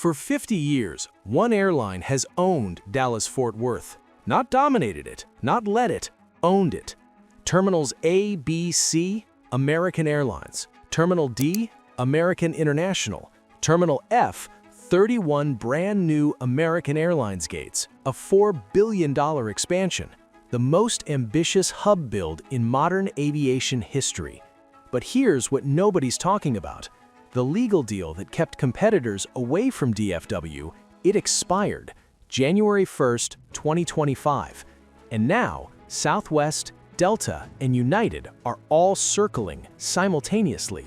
For 50 years, one airline has owned Dallas-Fort Worth. Not dominated it, not led it, owned it. Terminals A, B, C, American Airlines. Terminal D, American International. Terminal F, 31 brand new American Airlines gates, a $4 billion expansion, the most ambitious hub build in modern aviation history. But here's what nobody's talking about. The legal deal that kept competitors away from DFW, it expired January 1st, 2025. And now, Southwest, Delta, and United are all circling simultaneously.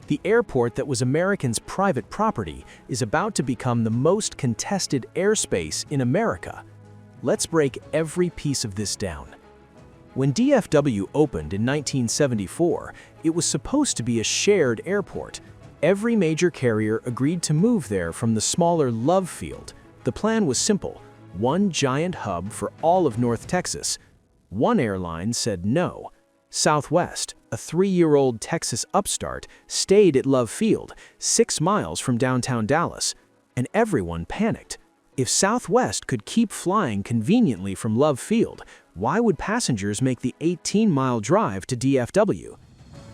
The airport that was Americans' private property is about to become the most contested airspace in America. Let's break every piece of this down. When DFW opened in 1974, it was supposed to be a shared airport. Every major carrier agreed to move there from the smaller Love Field. The plan was simple: one giant hub for all of North Texas. One airline said no. Southwest, a 3-year-old Texas upstart, stayed at Love Field, 6 miles from downtown Dallas, and everyone panicked. If Southwest could keep flying conveniently from Love Field, why would passengers make the 18-mile drive to DFW?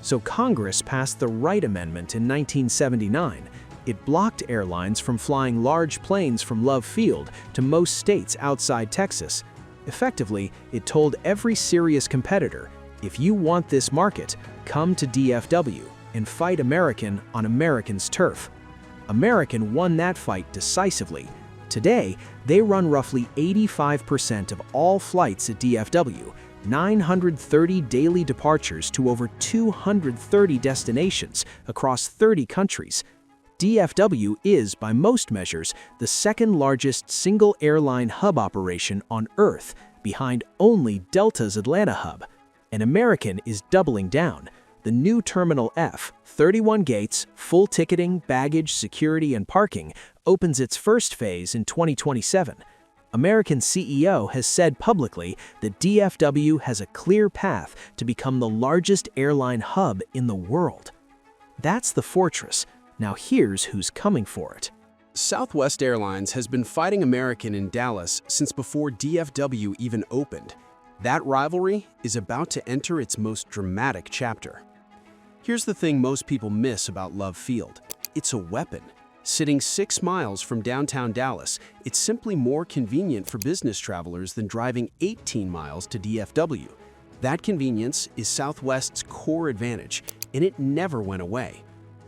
So Congress passed the Wright Amendment in 1979. It blocked airlines from flying large planes from Love Field to most states outside Texas. Effectively, it told every serious competitor, if you want this market, come to DFW and fight American on American's turf. American won that fight decisively. Today, they run roughly 85% of all flights at DFW, 930 daily departures to over 230 destinations across 30 countries. DFW is, by most measures, the second largest single airline hub operation on Earth, behind only Delta's Atlanta hub. And American is doubling down. The new Terminal F, 31 gates, full ticketing, baggage, security, and parking, opens its first phase in 2027. American CEO has said publicly that DFW has a clear path to become the largest airline hub in the world. That's the fortress. Now here's who's coming for it. Southwest Airlines has been fighting American in Dallas since before DFW even opened. That rivalry is about to enter its most dramatic chapter. Here's the thing most people miss about Love Field. It's a weapon. Sitting 6 miles from downtown Dallas, it's simply more convenient for business travelers than driving 18 miles to DFW. That convenience is Southwest's core advantage, and it never went away.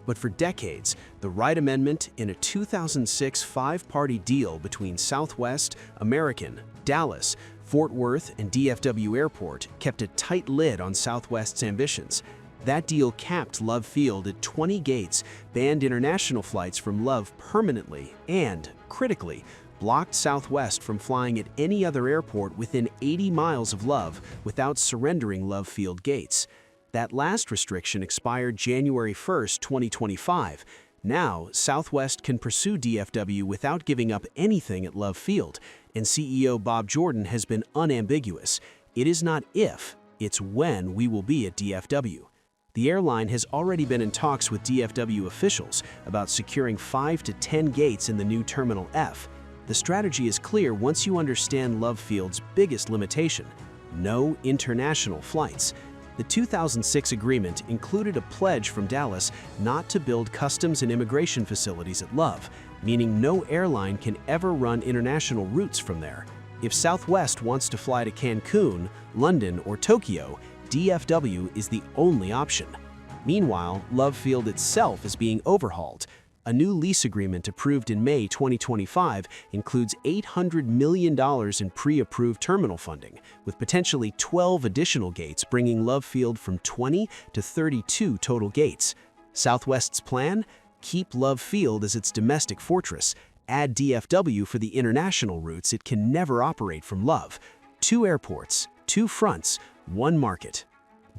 But for decades, the Wright Amendment in a 2006 5-party deal between Southwest, American, Dallas, Fort Worth, and DFW Airport kept a tight lid on Southwest's ambitions. That deal capped Love Field at 20 gates, banned international flights from Love permanently, and, critically, blocked Southwest from flying at any other airport within 80 miles of Love without surrendering Love Field gates. That last restriction expired January 1st, 2025. Now, Southwest can pursue DFW without giving up anything at Love Field, and CEO Bob Jordan has been unambiguous. It is not if, it's when we will be at DFW. The airline has already been in talks with DFW officials about securing 5 to 10 gates in the new Terminal F. The strategy is clear once you understand Love Field's biggest limitation: no international flights. The 2006 agreement included a pledge from Dallas not to build customs and immigration facilities at Love, meaning no airline can ever run international routes from there. If Southwest wants to fly to Cancun, London, or Tokyo, DFW is the only option. Meanwhile, Love Field itself is being overhauled. A new lease agreement approved in May 2025 includes $800 million in pre-approved terminal funding, with potentially 12 additional gates bringing Love Field from 20 to 32 total gates. Southwest's plan? Keep Love Field as its domestic fortress. Add DFW for the international routes it can never operate from Love. 2 airports, 2 fronts, 1 market.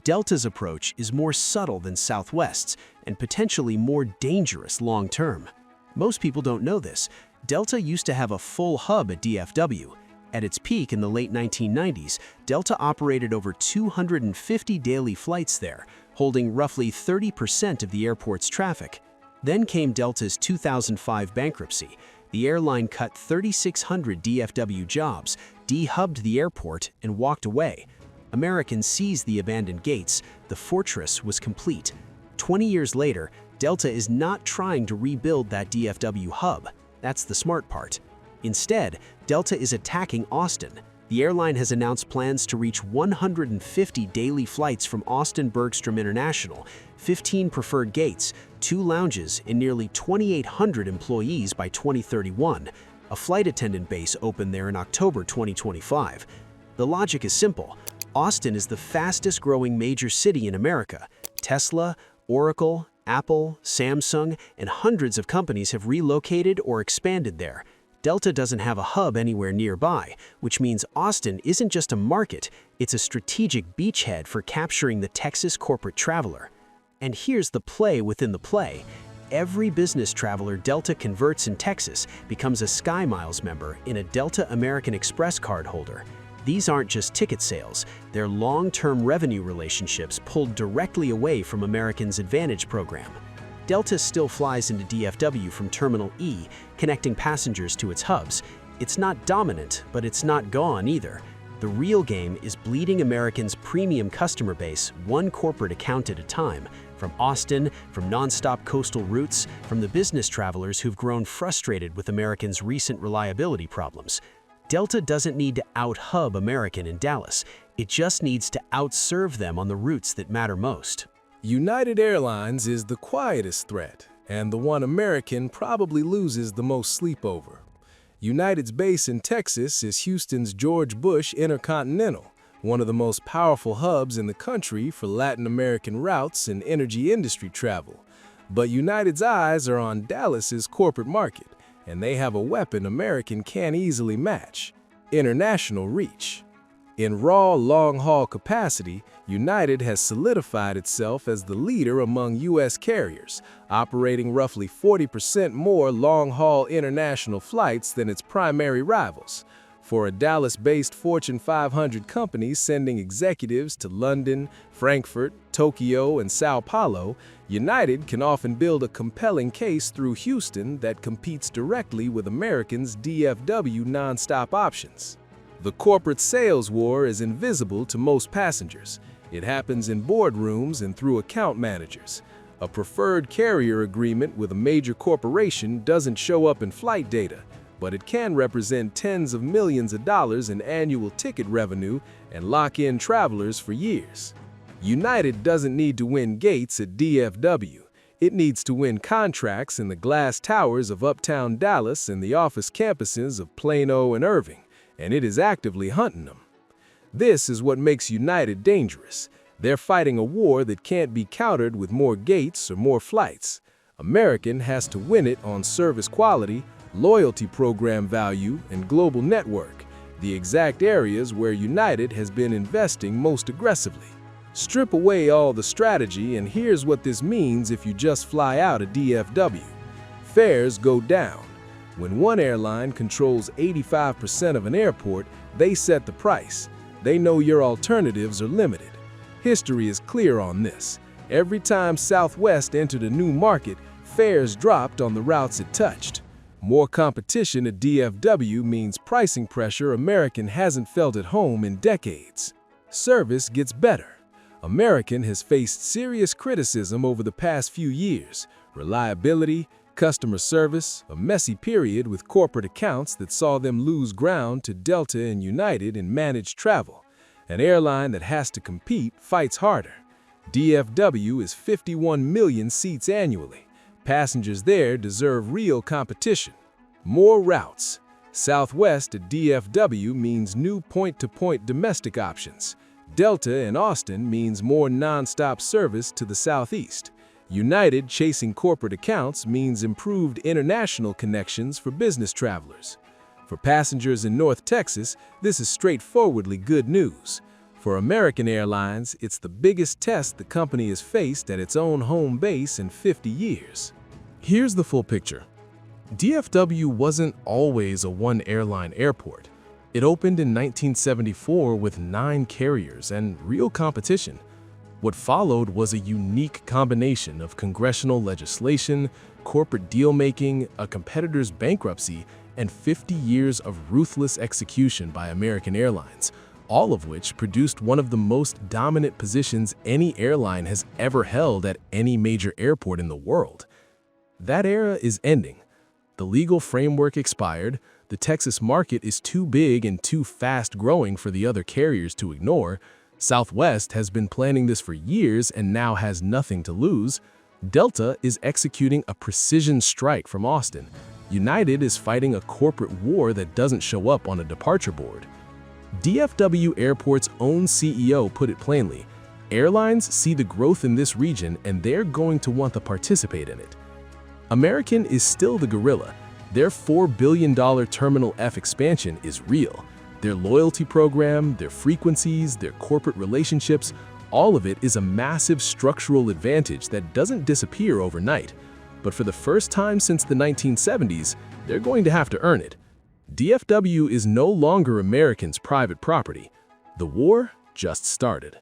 Delta's approach is more subtle than Southwest's and potentially more dangerous long-term. Most people don't know this. Delta used to have a full hub at DFW. At its peak in the late 1990s, Delta operated over 250 daily flights there, holding roughly 30% of the airport's traffic. Then came Delta's 2005 bankruptcy. The airline cut 3,600 DFW jobs, dehubbed the airport, and walked away. Americans seized the abandoned gates. The fortress was complete. 20 years later, Delta is not trying to rebuild that DFW hub. That's the smart part. Instead, Delta is attacking Austin. The airline has announced plans to reach 150 daily flights from Austin Bergstrom International, 15 preferred gates, 2 lounges, and nearly 2,800 employees by 2031. A flight attendant base opened there in October 2025. The logic is simple. Austin is the fastest-growing major city in America. Tesla, Oracle, Apple, Samsung, and hundreds of companies have relocated or expanded there. Delta doesn't have a hub anywhere nearby, which means Austin isn't just a market, it's a strategic beachhead for capturing the Texas corporate traveler. And here's the play within the play. Every business traveler Delta converts in Texas becomes a SkyMiles member and a Delta American Express card holder. These aren't just ticket sales, they're long-term revenue relationships pulled directly away from American's Advantage program. Delta still flies into DFW from Terminal E, connecting passengers to its hubs. It's not dominant, but it's not gone either. The real game is bleeding Americans' premium customer base one corporate account at a time, from Austin, from nonstop coastal routes, from the business travelers who've grown frustrated with Americans' recent reliability problems. Delta doesn't need to out-hub American in Dallas. It just needs to outserve them on the routes that matter most. United Airlines is the quietest threat, and the one American probably loses the most sleep over. United's base in Texas is Houston's George Bush Intercontinental, one of the most powerful hubs in the country for Latin American routes and energy industry travel. But United's eyes are on Dallas's corporate market, and they have a weapon American can't easily match: international reach. In raw, long-haul capacity, United has solidified itself as the leader among U.S. carriers, operating roughly 40% more long-haul international flights than its primary rivals. For a Dallas-based Fortune 500 company sending executives to London, Frankfurt, Tokyo, and Sao Paulo, United can often build a compelling case through Houston that competes directly with American's DFW nonstop options. The corporate sales war is invisible to most passengers. It happens in boardrooms and through account managers. A preferred carrier agreement with a major corporation doesn't show up in flight data, but it can represent tens of millions of dollars in annual ticket revenue and lock in travelers for years. United doesn't need to win gates at DFW. It needs to win contracts in the glass towers of uptown Dallas and the office campuses of Plano and Irving, and it is actively hunting them. This is what makes United dangerous. They're fighting a war that can't be countered with more gates or more flights. American has to win it on service quality, loyalty program value, and global network, the exact areas where United has been investing most aggressively. Strip away all the strategy, and here's what this means if you just fly out of DFW. Fares go down. When one airline controls 85% of an airport, they set the price. They know your alternatives are limited. History is clear on this. Every time Southwest entered a new market, fares dropped on the routes it touched. More competition at DFW means pricing pressure American hasn't felt at home in decades. Service gets better. American has faced serious criticism over the past few years. Reliability, customer service, a messy period with corporate accounts that saw them lose ground to Delta and United in managed travel. An airline that has to compete fights harder. DFW is 51 million seats annually. Passengers there deserve real competition. More routes. Southwest at DFW means new point-to-point domestic options. Delta in Austin means more non-stop service to the Southeast. United chasing corporate accounts means improved international connections for business travelers. For passengers in North Texas, this is straightforwardly good news. For American Airlines, it's the biggest test the company has faced at its own home base in 50 years. Here's the full picture. DFW wasn't always a one-airline airport. It opened in 1974 with 9 carriers and real competition. What followed was a unique combination of congressional legislation, corporate deal-making, a competitor's bankruptcy, and 50 years of ruthless execution by American Airlines, all of which produced one of the most dominant positions any airline has ever held at any major airport in the world. That era is ending. The legal framework expired, the Texas market is too big and too fast-growing for the other carriers to ignore, Southwest has been planning this for years and now has nothing to lose, Delta is executing a precision strike from Austin, United is fighting a corporate war that doesn't show up on a departure board. DFW Airport's own CEO put it plainly, airlines see the growth in this region and they're going to want to participate in it. American is still the gorilla. Their $4 billion Terminal F expansion is real. Their loyalty program, their frequencies, their corporate relationships, all of it is a massive structural advantage that doesn't disappear overnight. But for the first time since the 1970s, they're going to have to earn it. DFW is no longer American's private property. The war just started.